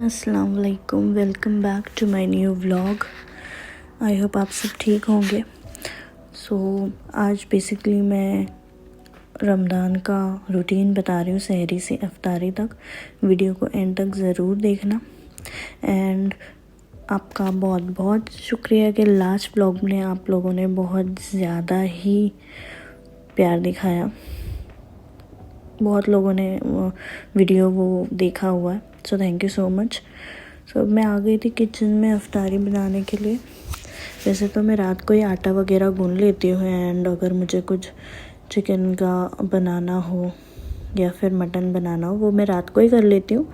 अस्सलाम वालेकुम, welcome back to my new vlog. I hope आप सब ठीक होंगे। आज बेसिकली मैं रमज़ान का रूटीन बता रही हूँ, सहरी से इफ्तारी तक। वीडियो को एंड तक ज़रूर देखना। एंड आपका बहुत बहुत शुक्रिया कि लास्ट व्लॉग में आप लोगों ने बहुत ज़्यादा ही प्यार दिखाया। बहुत लोगों ने वीडियो वो देखा हुआ है, so thank you so much. मैं आ गई थी किचन में इफ्तारी बनाने के लिए। वैसे तो मैं रात को ही आटा वगैरह गूंद लेती हूँ, एंड अगर मुझे कुछ चिकन का बनाना हो या फिर मटन बनाना हो वो मैं रात को ही कर लेती हूँ।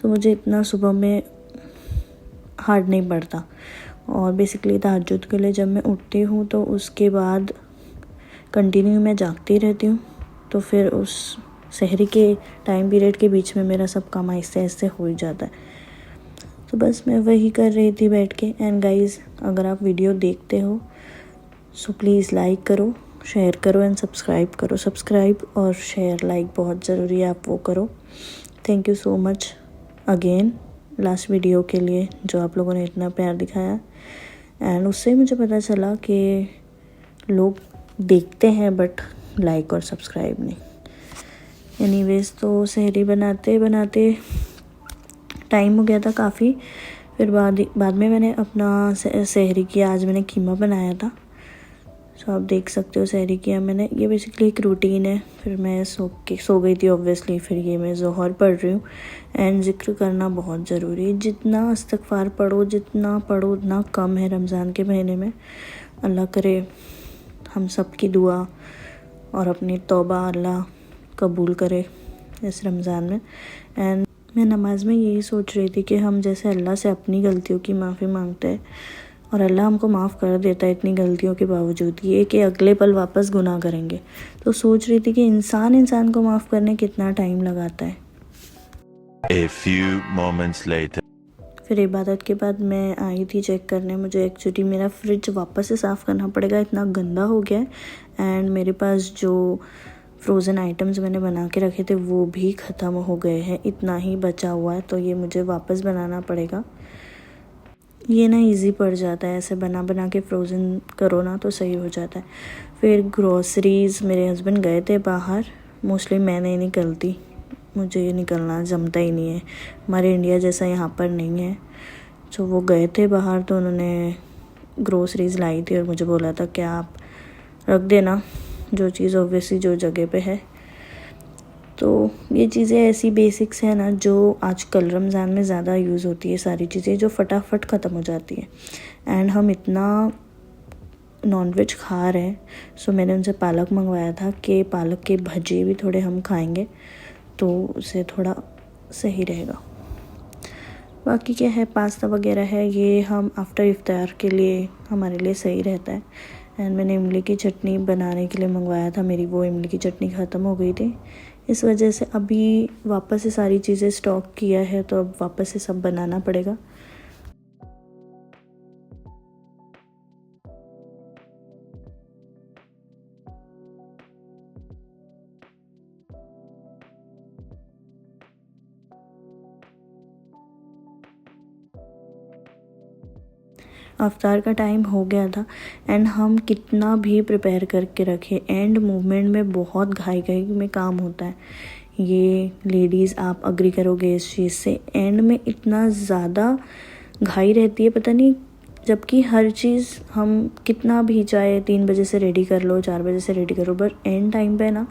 मुझे इतना सुबह में हार्ड नहीं पड़ता। और बेसिकली तहज्जुद के लिए जब मैं उठती हूँ तो उसके बाद कंटिन्यू मैं जागती रहती हूँ, तो फिर उस सहरी के टाइम पीरियड के बीच में मेरा सब काम आहिस्ते आहिस्ते हो ही जाता है। तो बस मैं वही कर रही थी बैठ के। एंड गाइस, अगर आप वीडियो देखते हो सो प्लीज़ लाइक करो, शेयर करो एंड सब्सक्राइब करो। सब्सक्राइब और शेयर, लाइक बहुत ज़रूरी है, आप वो करो। Thank you so much again last video के लिए जो आप लोगों ने इतना प्यार दिखाया। एंड उससे मुझे पता चला कि लोग देखते हैं बट लाइक और सब्सक्राइब नहीं। एनीवेज, तो सहरी बनाते बनाते टाइम हो गया था काफ़ी। फिर बाद में मैंने अपना सहरी किया। आज मैंने कीमा बनाया था। आप देख सकते हो सहरी किया मैंने। ये बेसिकली एक रूटीन है। फिर मैं सो गई थी ऑब्वियसली। फिर ये मैं ज़ोहर पढ़ रही हूँ। एंड ज़िक्र करना बहुत ज़रूरी है। जितना इस्तग़फ़ार पढ़ो, जितना पढ़ो उतना कम है रमज़ान के महीने में। अल्लाह करे हम सब की दुआ और अपनी तौबा अल्लाह कबूल करे इस रमज़ान में। एंड मैं नमाज में यही सोच रही थी कि हम जैसे अल्लाह से अपनी गलतियों की माफ़ी मांगते हैं और अल्लाह हमको माफ़ कर देता है इतनी गलतियों के बावजूद, ये कि अगले पल वापस गुनाह करेंगे। तो सोच रही थी कि इंसान को माफ़ करने कितना टाइम लगाता है। A few moments later. फिर इबादत के बाद मैं आई थी चेक करने। मुझे एक्चुअली मेरा फ्रिज वापस से साफ़ करना पड़ेगा, इतना गंदा हो गया है। एंड मेरे पास जो फ्रोज़न आइटम्स मैंने बना के रखे थे वो भी ख़त्म हो गए हैं, इतना ही बचा हुआ है। तो ये मुझे वापस बनाना पड़ेगा। ये ना इजी पड़ जाता है, ऐसे बना बना के फ्रोज़न करो ना तो सही हो जाता है। फिर ग्रोसरीज़ मेरे हस्बैंड गए थे बाहर। मोस्टली मैं नहीं निकलती, मुझे ये निकलना जमता ही नहीं है। हमारे इंडिया जैसा यहाँ पर नहीं है। तो वो गए थे बाहर, तो उन्होंने ग्रोसरीज़ लाई थी और मुझे बोला था कि आप रख देना जो चीज़ ऑब्वियसली जो जगह पे है। तो ये चीज़ें ऐसी बेसिक्स हैं ना जो आजकल रमज़ान में ज़्यादा यूज़ होती है, सारी चीज़ें जो फटाफट ख़त्म हो जाती है। एंड हम इतना नॉनवेज खा रहे हैं, सो मैंने उनसे पालक मंगवाया था कि पालक के भजे भी थोड़े हम खाएंगे तो उससे थोड़ा सही रहेगा। बाकी क्या है, पास्ता वगैरह है, ये हम आफ्टर इफ्तार के लिए हमारे लिए सही रहता है। एंड मैंने इमली की चटनी बनाने के लिए मंगवाया था, मेरी वो इमली की चटनी ख़त्म हो गई थी। इस वजह से अभी वापस से सारी चीज़ें स्टॉक किया है, तो अब वापस से सब बनाना पड़ेगा। अफ्तार का टाइम हो गया था एंड हम कितना भी प्रिपेयर करके रखे, एंड मूवमेंट में बहुत घाई घाई में काम होता है। ये लेडीज़ आप अग्री करोगे इस चीज़ से, एंड में इतना ज़्यादा घाई रहती है, पता नहीं। जबकि हर चीज़ हम कितना भी चाहे 3 बजे से रेडी कर लो, 4 बजे से रेडी करो, बट एंड टाइम पे ना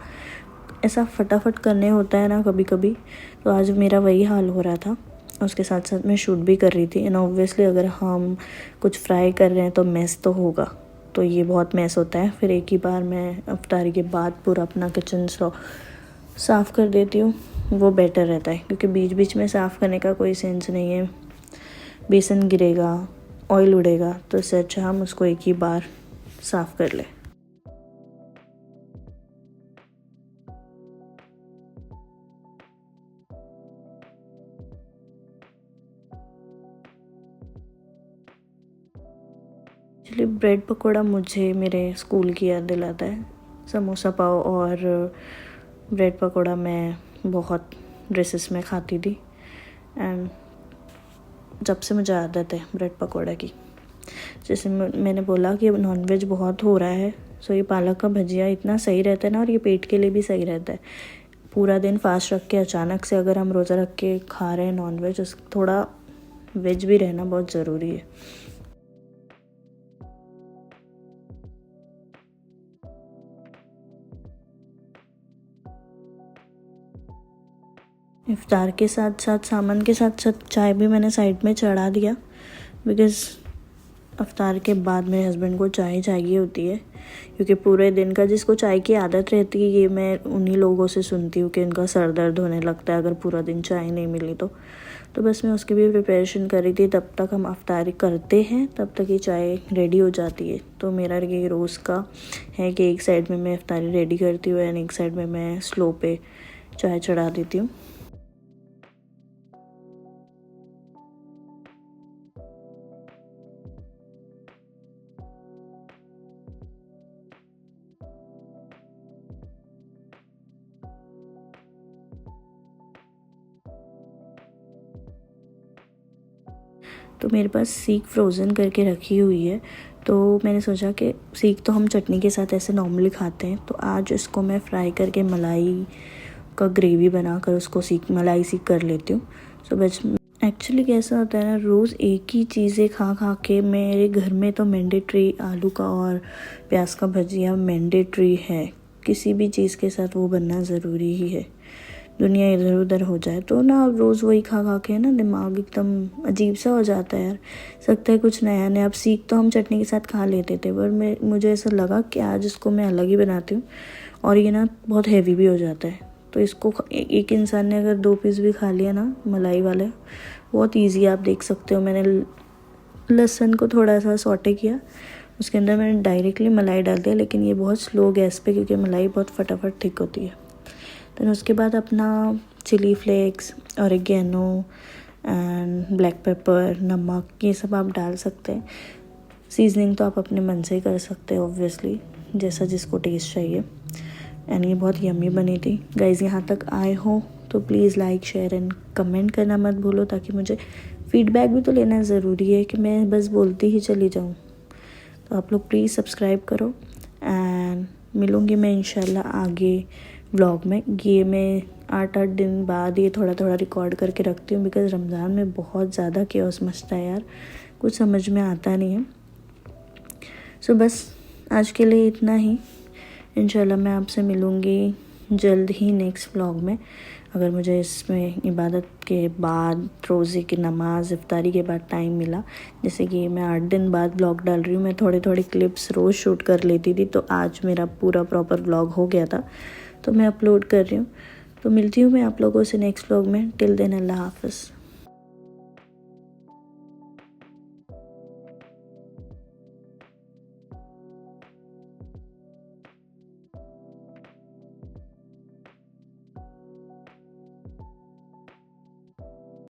ऐसा फटाफट करने होता है ना कभी कभी। तो आज मेरा वही हाल हो रहा था। उसके साथ साथ मैं शूट भी कर रही थी। एंड ऑब्वियसली अगर हम कुछ फ्राई कर रहे हैं तो मैस तो होगा, तो ये बहुत मैस होता है। फिर एक ही बार मैं इफ्तारी के बाद पूरा अपना किचन साफ़ कर देती हूँ, वो बेटर रहता है, क्योंकि बीच बीच में साफ़ करने का कोई सेंस नहीं है। बेसन गिरेगा, ऑयल उड़ेगा, तो इससे अच्छा हम उसको एक ही बार साफ़ कर लें। एक्चुअली ब्रेड पकोड़ा मुझे मेरे स्कूल की याद दिलाता है। समोसा पाव और ब्रेड पकोड़ा मैं बहुत ड्रेसेस में खाती थी। एंड जब से मुझे आदत है ब्रेड पकौड़ा की। जैसे मैंने बोला कि नॉनवेज बहुत हो रहा है, सो ये पालक का भजिया इतना सही रहता है ना, और ये पेट के लिए भी सही रहता है। पूरा दिन फास्ट रख के अचानक से अगर हम रोज़ा रख के खा रहे हैं नॉनवेज, उस थोड़ा वेज भी रहना बहुत ज़रूरी है। इफ्तार के साथ साथ सामान के साथ साथ चाय भी मैंने साइड में चढ़ा दिया, बिकॉज़ इफ्तार के बाद मेरे हस्बैंड को चाय चाहिए होती है, क्योंकि पूरे दिन का जिसको चाय की आदत रहती है, ये मैं उन्हीं लोगों से सुनती हूँ कि इनका सर दर्द होने लगता है अगर पूरा दिन चाय नहीं मिली तो बस मैं उसकी भी प्रिपरेशन कर रही थी। तब तक हम इफ्तारी करते हैं, तब तक ये चाय रेडी हो जाती है। तो मेरा ये रोज़ का है कि एक साइड में मैं इफ्तारी रेडी करती हूँ एंड एक साइड में मैं स्लो पे चाय चढ़ा देती हूँ। तो मेरे पास सीख फ्रोज़न करके रखी हुई है, तो मैंने सोचा कि सीख तो हम चटनी के साथ ऐसे नॉर्मली खाते हैं, तो आज इसको मैं फ्राई करके मलाई का ग्रेवी बनाकर उसको मलाई सीख कर लेती हूँ। सो बस एक्चुअली कैसा होता है ना, रोज़ एक ही चीज़ें खा खा के मेरे घर में तो मैंडेटरी आलू का और प्याज का भजिया मैंडेटरी है, किसी भी चीज़ के साथ वो बनना ज़रूरी ही है। दुनिया इधर उधर हो जाए तो ना, रोज़ वही खा खा के ना दिमाग एकदम अजीब सा हो जाता है यार। सकता है कुछ नया नया। अब सीख तो हम चटनी के साथ खा लेते थे, पर मुझे ऐसा लगा कि आज इसको मैं अलग ही बनाती हूँ, और ये ना बहुत हैवी भी हो जाता है। तो इसको एक इंसान ने अगर 2 पीस भी खा लिया ना मलाई वाले, बहुत ईजी। आप देख सकते हो, मैंने लहसुन को थोड़ा सा सौटे किया, उसके अंदर मैंने डायरेक्टली मलाई डाल दिया, लेकिन ये बहुत स्लो गैस पे, क्योंकि मलाई बहुत फटाफट ठीक होती है। तो उसके बाद अपना chilli flakes, oregano and black pepper, नमक, ये सब आप डाल सकते हैं। सीजनिंग तो आप अपने मन से ही कर सकते हैं ऑब्वियसली, जैसा जिसको टेस्ट चाहिए। एंड ये बहुत यम्मी बनी थी। गाइज़, यहाँ तक आए हो तो please like, share and comment करना मत भूलो, ताकि मुझे फीडबैक भी तो लेना ज़रूरी है कि मैं बस बोलती ही चली जाऊँ। तो आप लोग प्लीज़ सब्सक्राइब करो, एंड मिलूँगी मैं इंशाल्लाह आगे व्लॉग में। ये मैं 8 दिन बाद ये थोड़ा थोड़ा रिकॉर्ड करके रखती हूँ, बिकॉज़ रमज़ान में बहुत ज़्यादा केओस मचता है यार, कुछ समझ में आता नहीं है। सो बस आज के लिए इतना ही। इंशाल्लाह मैं आपसे मिलूँगी जल्द ही नेक्स्ट व्लॉग में। अगर मुझे इसमें इबादत के बाद, रोज़े की नमाज़, इफ्तारी के बाद टाइम मिला, जैसे कि मैं 8 दिन बाद व्लॉग डाल रही हूँ, मैं थोड़े थोड़े क्लिप्स रोज़ शूट कर लेती थी, तो आज मेरा पूरा प्रॉपर व्लॉग हो गया था, तो मैं अपलोड कर रही हूँ। तो मिलती हूँ मैं आप लोगों से नेक्स्ट व्लॉग में। टिल देन अल्लाह हाफ़िज़।